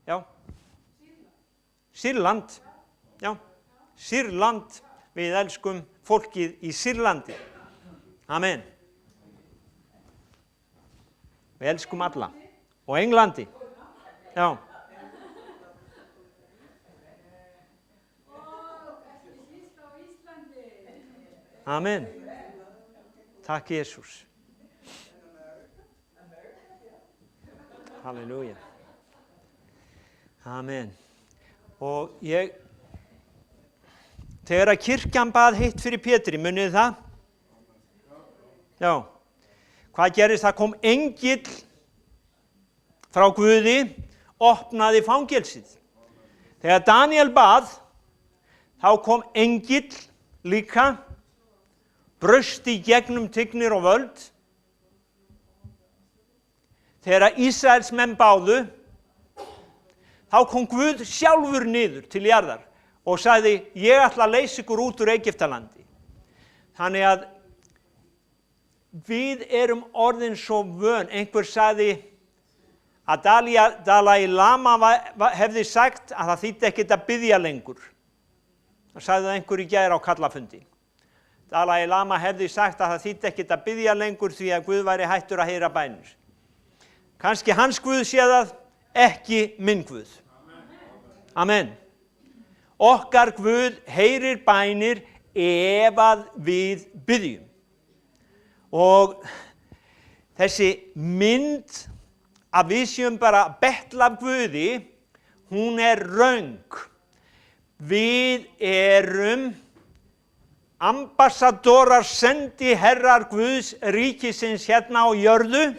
Já. Sýrland. Já. Sýrland. Við elskum fólkið í Sýrlandi. Amen. Við elskum alla. Og Englandi. Já. Amen. Takk Jesus. Halleluja. Amen. Og þegar að kirkjan bað heitt fyrir Pétri, munið það? Já. Hvað gerist? Það kom engill frá Guði, opnaði fangelsið. Þegar Daniel bað, þá kom engill líka, braust í gegnum tignir og völd. Þegar Ísraelsmenn báðu, þá kom Guð sjálfur niður til jarðar og sagði, ég ætla að leysa ykkur út úr Egyptalandi. Þannig að við erum orðin svo vön. Einhver sagði að Dalai Lama hefði sagt að það þýddi ekkert að biðja lengur. Það sagði það einhver í gær á kallafundi. Dalai Lama hefði sagt að það þýddi ekkert að biðja lengur því að Guð væri hættur að heyra bænir. Kannski hans Guð sé það, ekki minn Guð. Amen. Okkar Guð heyrir bænir ef að við biðjum. Og þessi mynd að við séum bara betla af Guði, hún röng. Við erum ambassadorar, sendi herrar Guðs ríkisins hérna á jörðu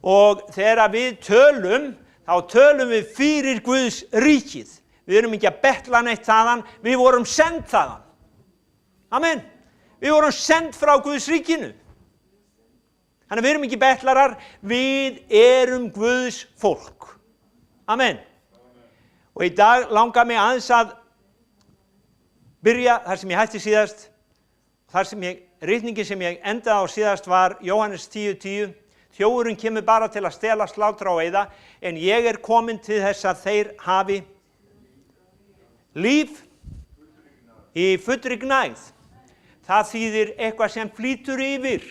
og þegar við tölum, þá tölum við fyrir Guðs ríkið. Við erum ekki að betla neitt þaðan, við vorum send þaðan. Amen. Við vorum send frá Guðs ríkinu. Þannig við erum ekki betlarar, við erum Guðs fólk. Amen. Og í dag langar mig aðeins að byrja þar sem ég hætti síðast. Ritningin sem ég endaði á síðast var Jóhannes 10:10. Þjófurinn kemur bara til að stela, slátra og eyða, en ég komin til þess að þeir hafi líf í fullri gnægð. Það þýðir eitthvað sem flýtur yfir.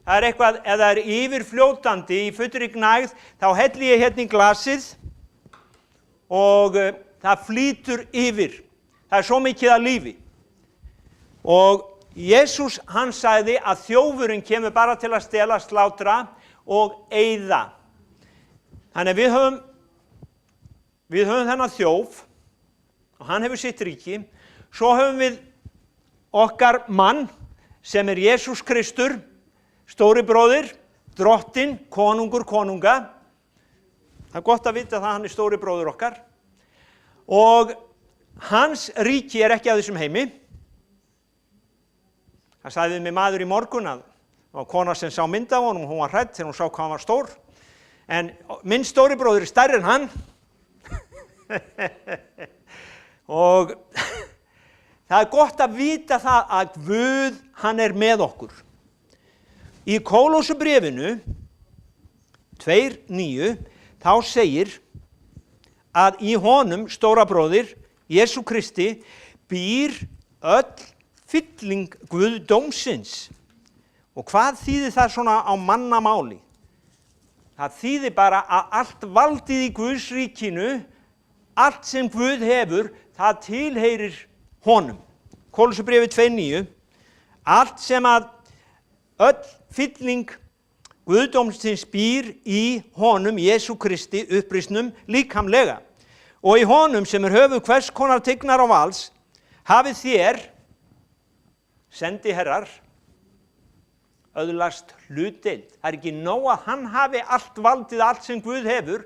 Það eitthvað, ef það yfirfljótandi í fullri gnægð, þá helli ég hérna í glasið og það flýtur yfir. Það svo mikið af lífi. Og Jesús, hann sagði að þjófurinn kemur bara til að stela, slátra og eyða. Þannig við höfum þennan þjóf og hann hefur sitt ríki. Svo höfum við okkar mann sem Jesús Kristur, stóri bróðir, drottinn, konungur, konunga. Það gott að vita það, hann stóri bróðir okkar. Og hans ríki ekki af þessum heimi. Það sagði við mig maður í morgun að það var kona sem sá mynd af honum, hún var hrædd þegar hún sá hvað hann var stór. En minn stóri bróðir stærri en hann. Og það gott að vita það að Guð, hann með okkur. Í Kólósubréfinu 2:9 þá segir að í honum, stóra bróðir, Jesú Kristi, býr öll fylling Guðdómsins. Og hvað þýðir það svona á mannamáli? Það þýðir bara að allt valdið í Guðs ríkinu, allt sem Guð hefur, það tilheyrir honum. Kólósubréfið 2:9, allt sem að öll fylling Guðdómsins býr í honum, Jesú Kristi, upprisnum líkamlega. Og í honum sem höfuð hvers konar tignar og vals, hafið þér, sendi herrar, öðlast hlutdeild. Það ekki nóg að hann hafi allt valdið, allt sem Guð hefur,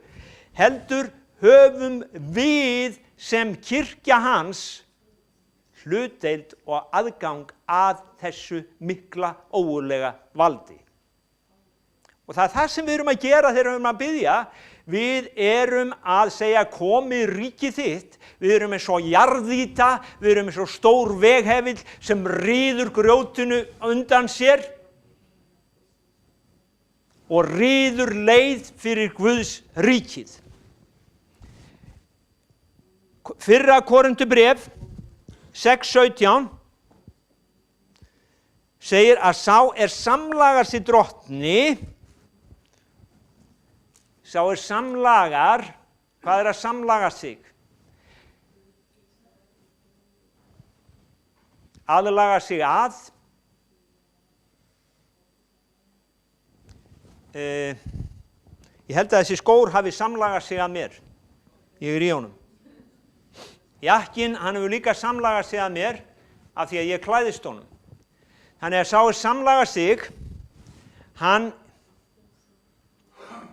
heldur höfum við sem kirkja hans hlutdeild og aðgang að þessu mikla ógurlega valdi. Og það það sem við erum að gera þegar við erum að biðja. Við erum að segja komi ríki þitt. Við erum eins og jarðýta, við erum eins og stór veghefill sem ryður grjótinu undan sér og ryður leið fyrir Guðs ríkið. Fyrra Korintubréf 6:17 segir að sá samlagar sig drottni, sá samlagar, hvað að samlaga sig? Aðlaga sig að. Ég held að þessi skór hafi samlagað sig að mér. Ég í honum. Jakkinn, hann hefur líka samlagað sig að mér af því að ég klæðist honum. Þannig að sá samlagað sig, hann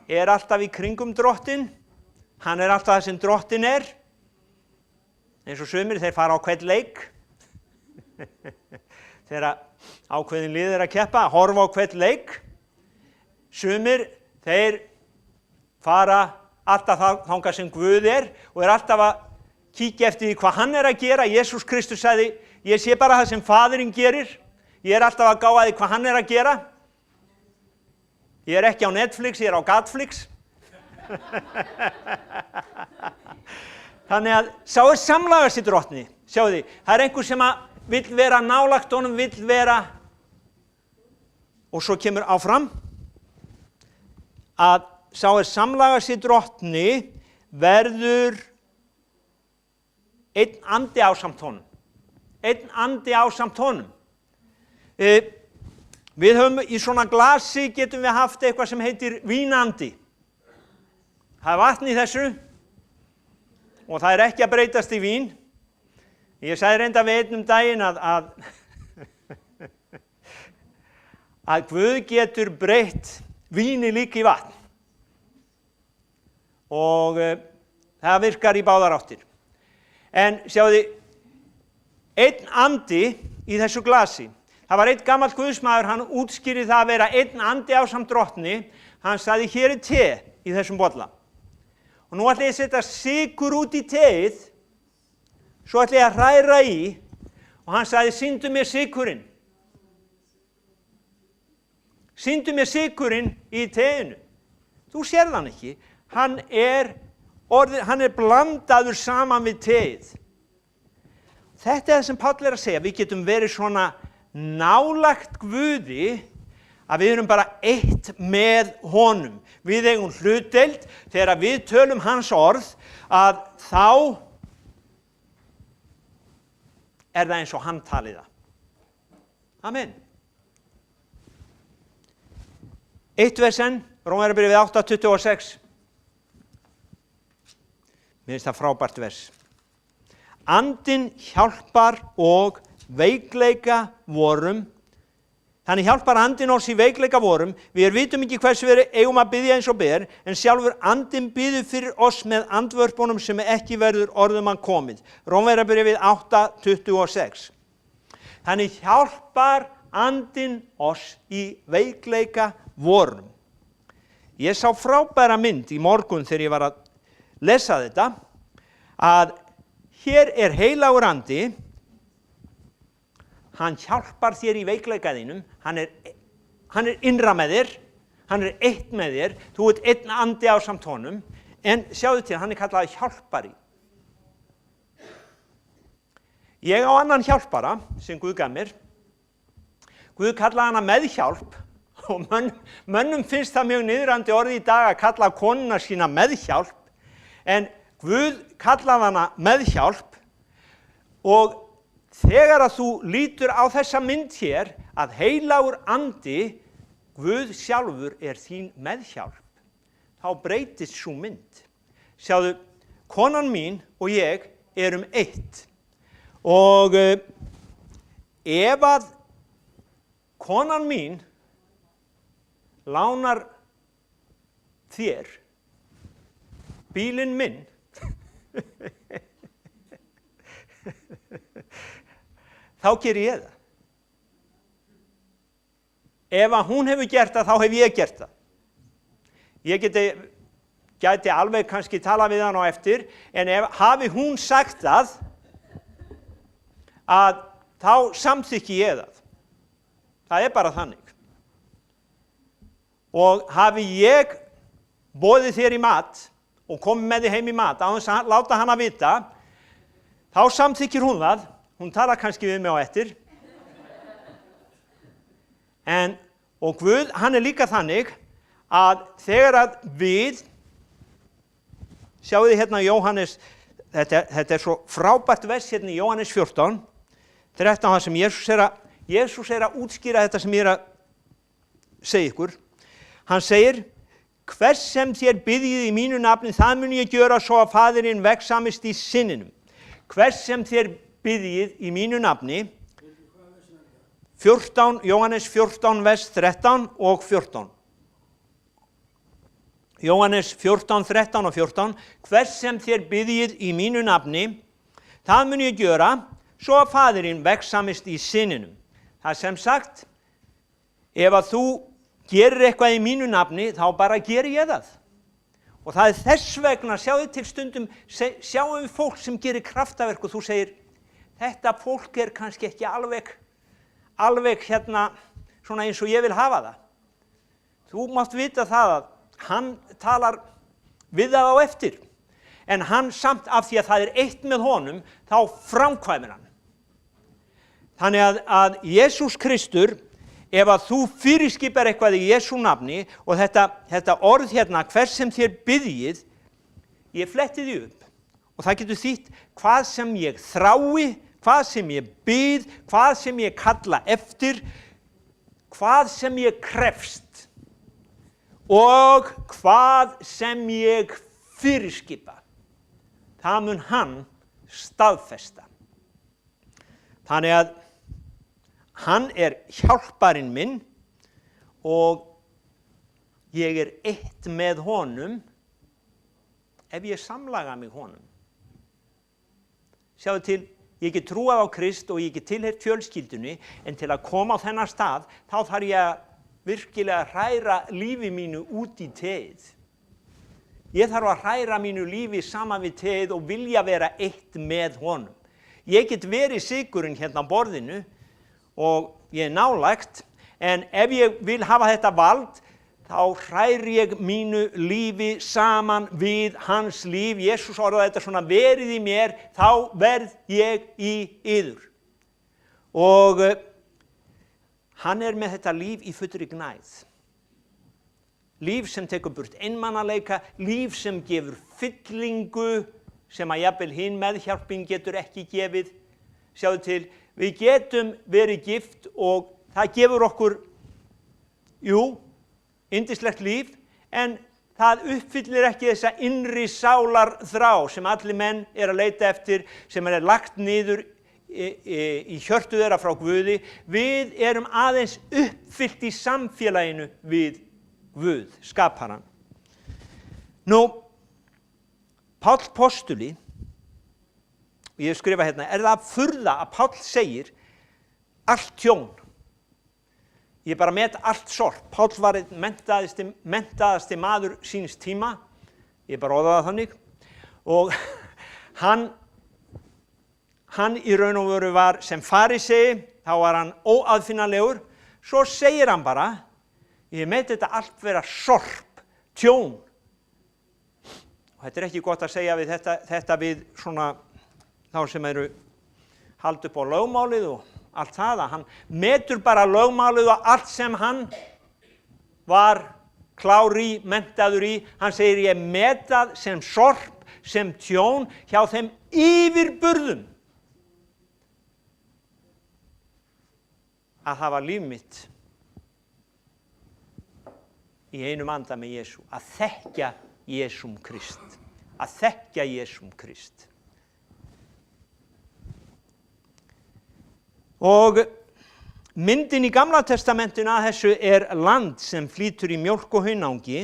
alltaf í kringum drottinn, hann alltaf það sem drottinn eins og sumir, þeir fara á hvern leik, þegar ákveðin lið að keppa, horfa á hvern leik, sumir, þeir fara alltaf þangað sem Guð og alltaf að kíkja eftir því hvað hann að gera. Jesús Kristus sagði, ég sé bara það sem Faðirinn gerir, ég alltaf að gá að því hvað hann að gera. Ég ekki á Netflix, ég á Gatflix. Þannig að sá samlaga sig drottni, sjáu því, það einhver sem vill vera nálægt honum, vill vera, og svo kemur áfram, að sá samlaga sig drottni verður einn andi ásamt honum. Einn andi ásamt honum. Við höfum í svona glasi getum við haft eitthvað sem heitir vínandi. Það vatn í þessu og það ekki að breytast í vín. Ég sagði reynda við einn daginn að Guð getur breytt víni líka í vatn. Og það virkar í báðar áttir. En sjáðu, einn andi í þessu glasi. Það var einn gamall guðsmaður, hann útskýrði það að vera einn andi ásamt drottni. Hann sagði, hér te í þessum bolla. Og nú ætla ég að setja sykur út í teið, svo ætla ég að hræra í, og hann sagði, sýndu mér sykurinn. Sýndu mér sykurinn í teinu. Þú sérð hann ekki. Hann blandaður saman við teið. Þetta það sem Páll að segja, við getum verið svona nálægt Guði að við erum bara eitt með honum. Við eigum hlutdeild þegar við tölum hans orð að þá það eins og hann talið það. Amen. Eitt versen, Rómverjabréfið 8:26. Mér finnst það frábært vers. Andinn hjálpar og veikleika vorum. Þannig hjálpar andinn oss í veikleika vorum. Við vitum ekki hversu við eigum að biðja eins og ber, en sjálfur andinn biður fyrir oss með andvörpunum sem ekki verður orðum að komið. Rómverjabréfið 8:26. Þannig hjálpar andinn oss í veikleika vorum. Ég sá frábæra mynd í morgun þegar ég var að lesa þetta, að hér heilagur andi, hann hjálpar þér í veikleika þínum, hann innra með þér, hann eitt með þér, þú einn andi ásamt honum, en sjáðu til, hann kallað hjálpari. Ég á annan hjálpara sem Guð gaf mér. Guð kallaði hana meðhjálp, og mönnum finnst það mjög niðrandi orði í dag að kalla konuna sína meðhjálp, en Guð kallaði hana meðhjálp, og þegar að þú lítur á þessa mynd hér, að heilagur andi, Guð sjálfur þín meðhjálp, þá breytist sú mynd. Sjáðu, konan mín og ég erum eitt, og ef að konan mín lánar þér bílinn minn, þá geri ég það. Ef að hún hefur gert það, þá hef ég gert það. Ég gæti alveg kannski tala við hann á eftir, en hafi hún sagt það, að þá samþykki ég það. Það bara þannig. Og hafi ég boðið þér í mat og komið með þig heim í mat, á þess að láta hana vita, Þá samþykkir hún það, hún talar kannski við mig á eftir. Og Guð, hann líka þannig að þegar að við, sjáu þið hérna Jóhannes, þetta svo frábært vers hérna í Jóhannes 14, 13, það sem Jesús að útskýra þetta sem ég að segja ykkur. Hann segir, hvers sem þér biðjið í mínu nafni, það mun ég gjöra svo að Faðirinn vegsamist í sinninum. Hvers sem þér biðjið í mínu nafni, 14, Jóhannes 14, vers 13 og 14. Jóhannes 14, 13 og 14. Hvers sem þér biðjið í mínu nafni, það mun ég gjöra, svo að Faðirinn vegsamist í sinninum. Það er sem sagt, ef að þú gerir eitthvað í mínu nafni, þá bara geri ég það. Og það er þess vegna, sjáðu til stundum, sjáum við fólk sem gerir kraftaverk og þú segir, þetta fólk er kannski ekki alveg hérna, svona eins og ég vil hafa það. Þú mátt vita það að hann talar við það á eftir, en hann samt af því að það er eitt með honum, þá framkvæmir hann. Þannig að Jesús Kristur, ef að þú fyrirskipar eitthvað í Jesú nafni og þetta orð hérna, hvers sem þér biðjið, ég fletti því upp. Og það getur þýtt hvað sem ég þrái, hvað sem ég bið, hvað sem ég kalla eftir, hvað sem ég krefst og hvað sem ég fyrirskipa. Það mun hann staðfesta. Þannig að hann er hjálparinn minn og ég er eitt með honum ef ég samlaga mig honum. Sjáðu til, ég get trúað á Krist og ég get tilheyrt fjölskyldunni, en til að koma á þennan stað, þá þarf ég að virkilega hræra lífi mínu út í teið. Ég þarf að hræra mínu lífi saman við teið og vilja vera eitt með honum. Ég get verið sigurinn hérna á borðinu, og ég er nálægt, en ef ég vil hafa þetta vald, þá hræri ég mínu lífi saman við hans líf. Jesús orðaði þetta svona, verið í mér, þá verð ég í yður. Og hann er með þetta líf í fullri gnægð. Líf sem tekur burt einmanaleika, líf sem gefur fyllingu, sem að jafnvel hinn meðhjálpin getur ekki gefið. Sjáðu til, við getum verið gift og það gefur okkur, yndislegt líf, en það uppfyllir ekki þessa innri sálarþrá sem allir menn að leita eftir, sem lagt niður í hjörtu þeirra frá Guði. Við erum aðeins uppfyllt í samfélaginu við Guð, skaparann. Nú, Páll postuli, og ég skrifa hérna, það furða að Páll segir allt tjón. Ég bara met allt sorp. Páll var einn menntaðasti maður síns tíma. Ég bara orðaði það þannig. Og hann í raun og veru var sem farisei, þá var hann óaðfinnanlegur. Svo segir hann bara, ég met þetta allt vera sorp, tjón. Og þetta er ekki gott að segja við þetta við svona þá sem halda upp á lögmálið og allt það, að hann metur bara lögmálið og allt sem hann var klár í, menntaður í. Hann segir, ég metað sem sorp, sem tjón hjá þeim yfirburðum að hafa líf mitt í einum anda með Jesú, að þekkja Jesúm Krist, að þekkja Jesúm Krist. Og myndin í Gamla testamentinu að þessu er land sem flýtur í mjólk og hunangi,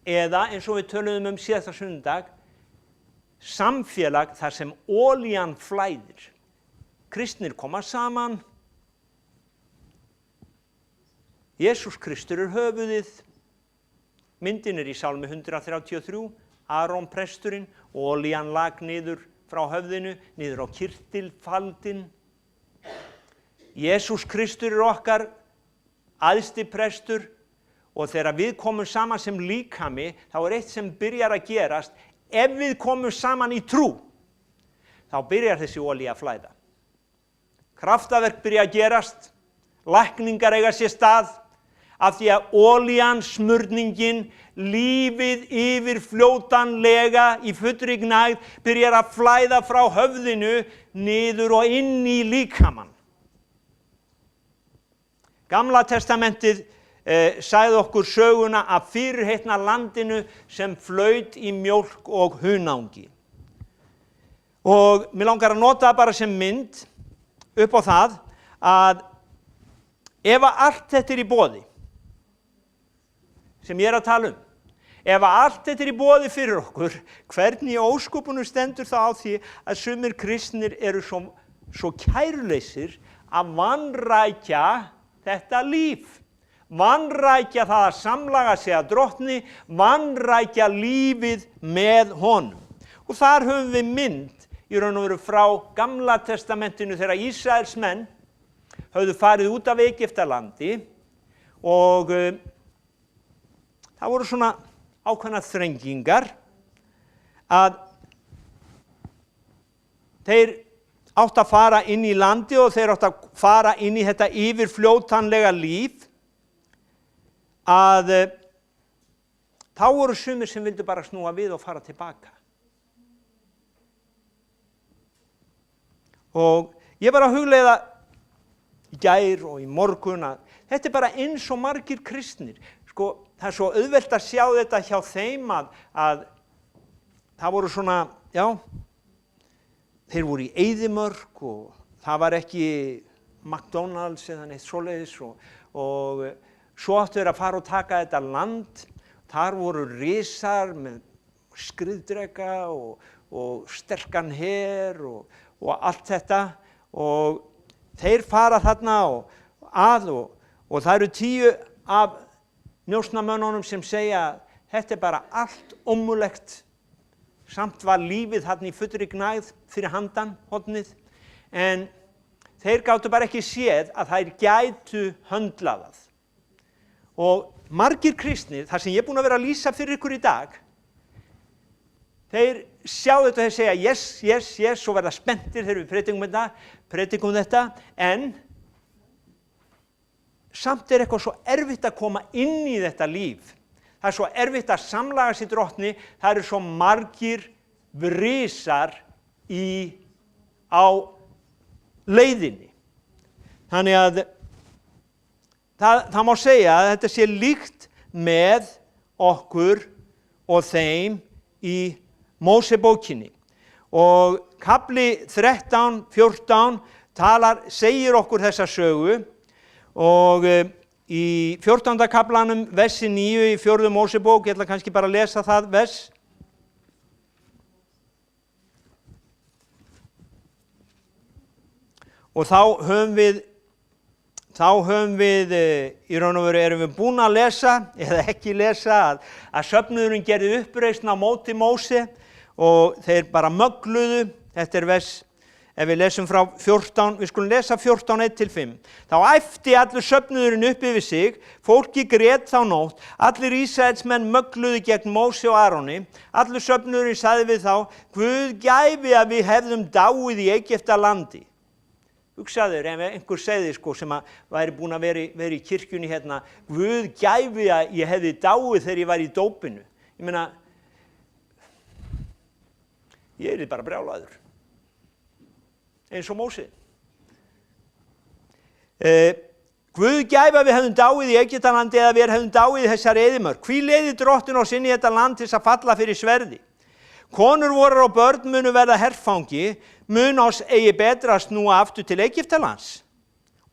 eða eins og við töluðum síðasta sunnudag, samfélag þar sem olían flæðir. Kristnir koma saman, Jesús Kristur höfuðið, myndin í Sálmi 133, Aron presturinn, olían lag niður frá höfðinu, niður á kirtilfaldinn. Jesús Kristur okkar æðsti prestur, og þegar við komum saman sem líkami, þá eitt sem byrjar að gerast. Ef við komum saman í trú, þá þá byrjar þessi olía að flæða. Kraftaverk byrja að gerast, lækningar eiga sér stað, af því að olían, smurningin, lífið yfirfljótanlega í fullri gnægð byrjar að flæða frá höfðinu niður og inn í líkamann. Gamla testamentið sagði okkur söguna af fyrirheitna landinu sem flaut í mjólk og hunangi. Og mér langar að nota það bara sem mynd upp á það að ef að allt þetta er í boði, sem ég er að tala ef að allt þetta er í boði fyrir okkur, hvernig í ósköpunum stendur það á því að sumir kristnir eru svo kæruleysir að vanrækja þetta líf. Vanrækja það að samlaga sig að drottni, vanrækja lífið með honum. Og þar höfum við mynd í raun og veru frá Gamla testamentinu þegar Ísraelsmenn höfðu farið út af Egyptalandi og það voru svona ákveðna þrengingar að þeir áttu að fara inn í landi og þeir áttu að fara inn í þetta yfirfljótanlega líf að þá voru sumir sem vildu bara snúa við og fara tilbaka. Og ég var að hugleiða í gær og í morgun að þetta er bara eins og margir kristnir. Sko, það er svo auðvelt að sjá þetta hjá þeim að það voru svona, já, þeir voru í eyðimörk og það var ekki McDonald's eða neitt svoleiðis og svo áttu þeir að fara og taka þetta land. Þar voru risar með skriðdreka og sterkan her og allt þetta og þeir fara þarna og það eru 10 af njósnamönnunum sem segja að þetta er bara allt ómögulegt. Samt var lífið þarna í fullri gnægð fyrir handan hornið en þeir gátu bara ekki séð að þær gætu höndlað það. Og margir kristnir, þar sem ég er búin að vera að lýsa fyrir ykkur í dag, þeir sjá þetta og þeir segja yes, yes, yes, og verða spenntir þegar við predikum þetta, en samt er eitthvað svo erfitt að koma inn í þetta líf. Það er svo erfitt að samlaga sig drottni, það eru svo margir risar á leiðinni. Þannig að það má segja að þetta sé líkt með okkur og þeim í Mósebókinni. Og kafli 13-14 segir okkur þessa sögu og í 14. kaflanum, versi 9 í 4. Mósebók, ég ætla kannski bara að lesa það vers. Og þá höfum við í raun og veru erum við búin að lesa eða ekki lesa að söfnuðurinn gerði uppreisn á móti Móse og þeir bara mögluðu. Þetta er vers, ef við lesum frá 14, við skulum lesa 14:1-5. Þá æpti allur söfnuðurinn upp yfir sig, fólki grét þá nótt, allir Ísraelsmenn mögluðu gegn Móse og Aroni, allur söfnuðurinn sagði við þá, Guð gæfi að við hefðum dáið í Egyptalandi. Hugsaður, ef einhver segði sem að væri búin að vera í kirkjunni hérna, Guð gæfi að ég hefði dáið þegar ég var í dópinu. Ég meina, ég er bara brjálaður. Eins og Móse. Guð gæfi að við hefðum dáið í Egyptalandi eða við hefðum dáið í þessari eyðimörk. Hví leiðir drottinn oss inn í þetta land til að falla fyrir sverði? Konur vorar og börn munu verða herfangi, mun oss eigi betra að snúa aftur til Egyptalands.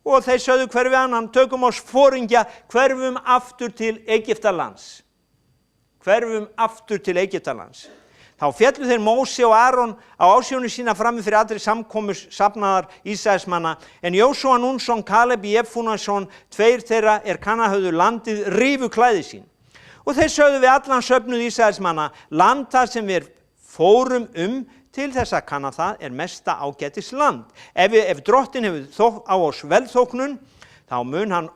Og þeir sögðu hver við annan, tökum oss foringja, hverfum aftur til Egyptalands. Hverfum aftur til Egyptalands. Þá féllu þeir Móse og Aron á ásjónu sína frammi fyrir allri samkomu safnaðar Ísraelsmanna, en Jósúa Núnsson, Kaleb Jefúnason, 2 þeirra Kanana höfðu landið, rifu klæði sín. Og þeir sögðu við allan söfnuð Ísraelsmanna, land það sem við fórum til þess að kanna það mesta ágætis land. Ef drottinn hefur á oss velþóknun, þá mun hann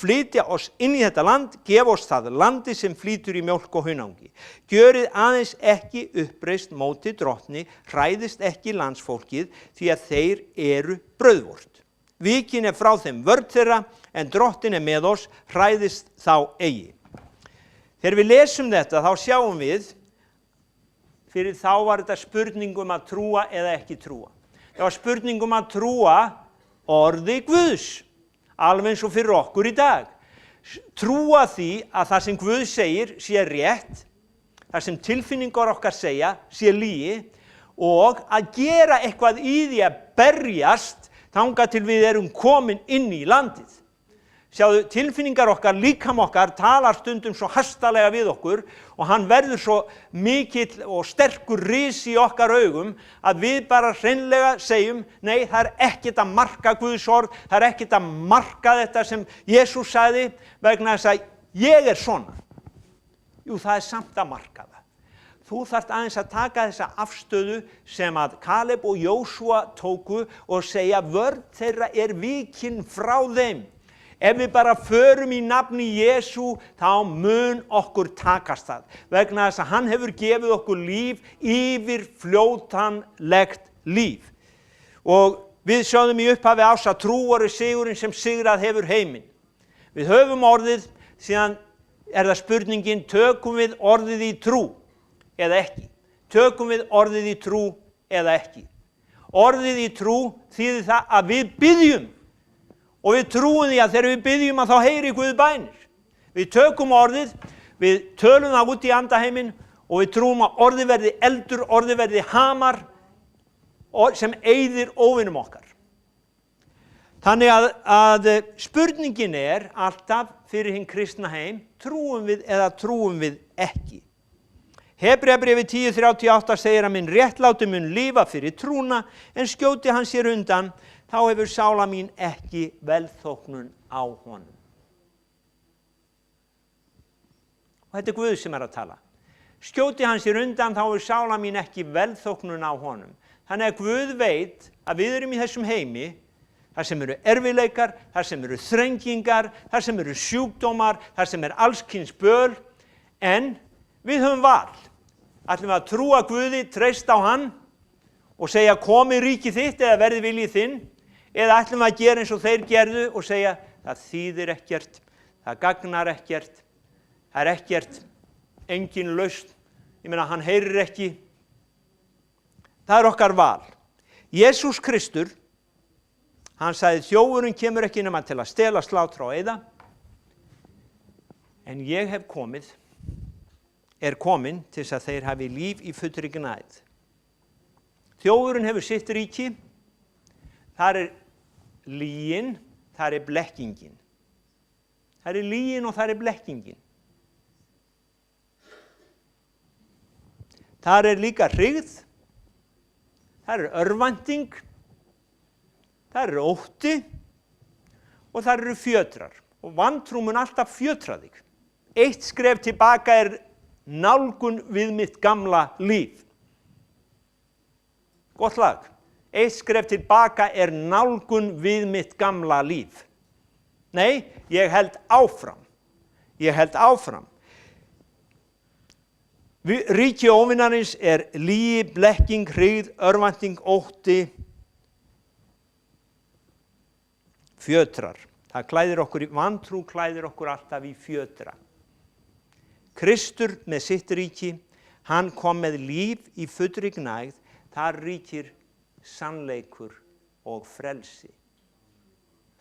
flytja oss inn í þetta land, gefa oss það landi sem flýtur í mjólk og hunangi. Gjörið aðeins ekki uppreist móti drottni, hræðist ekki landsfólkið, því að þeir eru brauðvort. Vikin er frá þeim vörn þeirra, en drottin er með oss, hræðist þá eigi. Þegar við lesum þetta, þá sjáum við, fyrir þá var þetta spurning að trúa eða ekki trúa. Það var spurning að trúa orði Guðs, alveg eins og fyrir okkur í dag. Trúa því að það sem Guð segir sé rétt, það sem tilfinningar okkar segja sé lygi, og að gera eitthvað í því að berjast þangað til við erum komin inn í landið. Sjáðu, tilfinningar okkar, líkam okkar talar stundum svo hastalega við okkur og hann verður svo mikill og sterkur risi í okkar augum að við bara hreinlega segjum, nei, það er ekkert að marka Guðs orð, það er ekkert að marka þetta sem Jesús sagði vegna þess að ég er svona. Jú, það er samt að marka það. Þú þarft aðeins að taka þessa afstöðu sem að Kaleb og Jósúa tóku og segja, vörn þeirra er vikin frá þeim. Ef við bara förum í nafni Jesú, þá mun okkur takast það. Vegna þess að hann hefur gefið okkur líf, yfirfljótanlegt líf. Og við sjáum í upphafi árs að trú er sigurinn sem sigrað hefur heiminn. Við höfum orðið, síðan er það spurningin, tökum við orðið í trú eða ekki? Tökum við orðið í trú eða ekki? Orðið í trú þýðir það að við biðjum. Og við trúum því að þegar við biðjum að þá heyri Guð bænir. Við tökum orðið, við tölum það út í andaheiminn og við trúum að orðið verði eldur, orðið verði hamar sem eyðir óvinum okkar. Þannig að spurningin er alltaf fyrir hinn kristna heim, trúum við eða trúum við ekki. Hebreabréfi 10:38 segir að minn réttláti mun lifa fyrir trúna, en skjóti hann sér undan, þá hefur sála mín ekki velþóknun á honum. Og þetta er Guð sem er að tala. Skjóti hann sér undan, þá hefur sála mín ekki velþóknun á honum. Þannig að Guð veit að við erum í þessum heimi, þar sem eru erfiðleikar, þar sem eru þrengingar, þar sem eru sjúkdómar, þar sem alls kyns böl, en við höfum val. Ætlum við að trúa Guði, treysta á hann og segja komi ríki þitt eða verði viljið þinn, eða ætlum við að gera eins og þeir gerðu og segja það þýðir ekkert, það gagnar ekkert, það er ekkert, engin lausn, ég meina hann heyrir ekki. Það er okkar val. Jesús Kristur, hann sagði þjófurinn kemur ekki nema til að stela, slátra og eyða, en ég hef komin til þess að þeir hafi líf í fullri gnægð. Þjófurinn hefur sitt ríki, þar er lygin, þar er blekkingin. Þar er lygin og þar er blekkingin. Þar er líka hryggð, þar er örvænting, þar er ótti og þar eru fjötrar. Og vantrú mun alltaf fjötra þig. Eitt skref tilbaka er nálgun við mitt gamla líf. Gott lag. Eitt skref tilbaka er nálgun við mitt gamla líf. Nei, ég held áfram. Ég held áfram. Ríki óvinarins er lygi, blekking, hryggð, örvænting, ótti, fjötrar. Það klæðir okkur, vantrú klæðir okkur alltaf í fjötra. Kristur með sitt ríki, hann kom með líf í fullri gnægð, þar ríkir sannleikur og frelsi.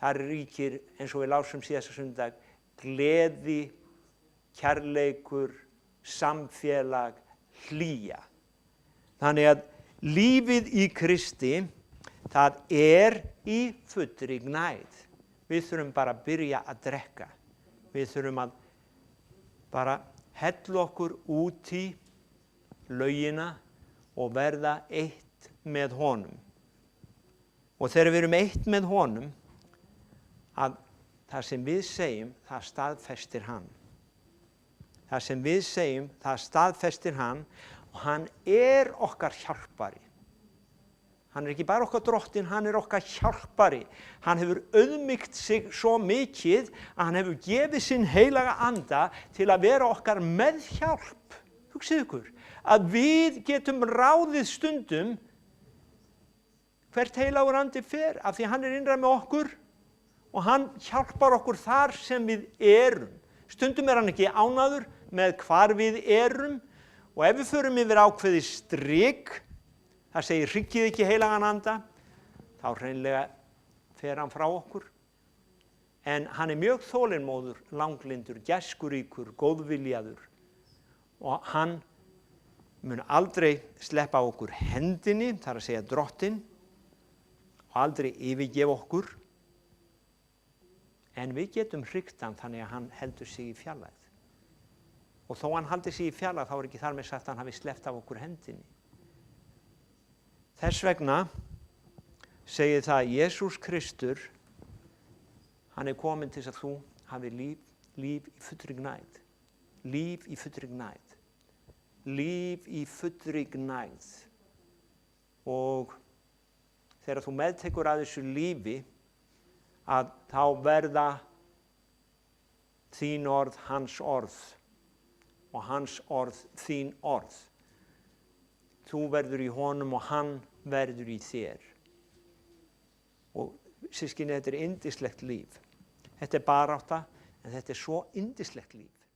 Þar ríkir, eins og við lásum síðasta sunnudag, gleði, kærleikur, samfélag, hlýja. Þannig að lífið í Kristi, það er í fullri gnægð. Við þurfum bara að byrja að drekka. Við þurfum að bara hella okkur út í laugina og verða eitt með honum. Og þegar við erum eitt með honum, að það sem við segjum, það staðfestir hann. Það sem við segjum, það staðfestir hann og hann er okkar hjálpari. Hann ekki bara okkar drottinn, hann okkar hjálpari. Hann hefur auðmýkt sig svo mikið að hann hefur gefið sinn heilaga anda til að vera okkar meðhjálp. Hugsið ykkur, að við getum ráðið stundum hvert heilagur andi fer, af því hann innra með okkur og hann hjálpar okkur þar sem við erum. Stundum hann ekki ánægður með hvar við erum og ef við förum yfir ákveðið strik, það segir hryggið ekki heilagan anda, þá hreinlega fer hann frá okkur. En hann mjög þolinmóður, langlindur, gæskuríkur, góðviljaður og hann mun aldrei sleppa okkur hendinni, það að segja drottinn, og aldrei yfirgefa okkur. En við getum hryggt hann þannig að hann heldur sig í fjarlægð. Og þó hann haldi sig í fjarlægð, þá ekki þar með sagt að hann hafi sleppt af okkur hendinni. Þess vegna segir það að Jesús Kristur, hann kominn til þess að þú hafi líf í fullri gnægð. Líf í fullri gnægð. Líf í fullri gnægð. Og þegar þú meðtekur að þessu lífi, að þá verða þín orð hans orð og hans orð þín orð. Þú verður í honum og hann verður í þér. Og systkini, þetta yndislegt líf. Þetta barátta, en þetta svo yndislegt líf.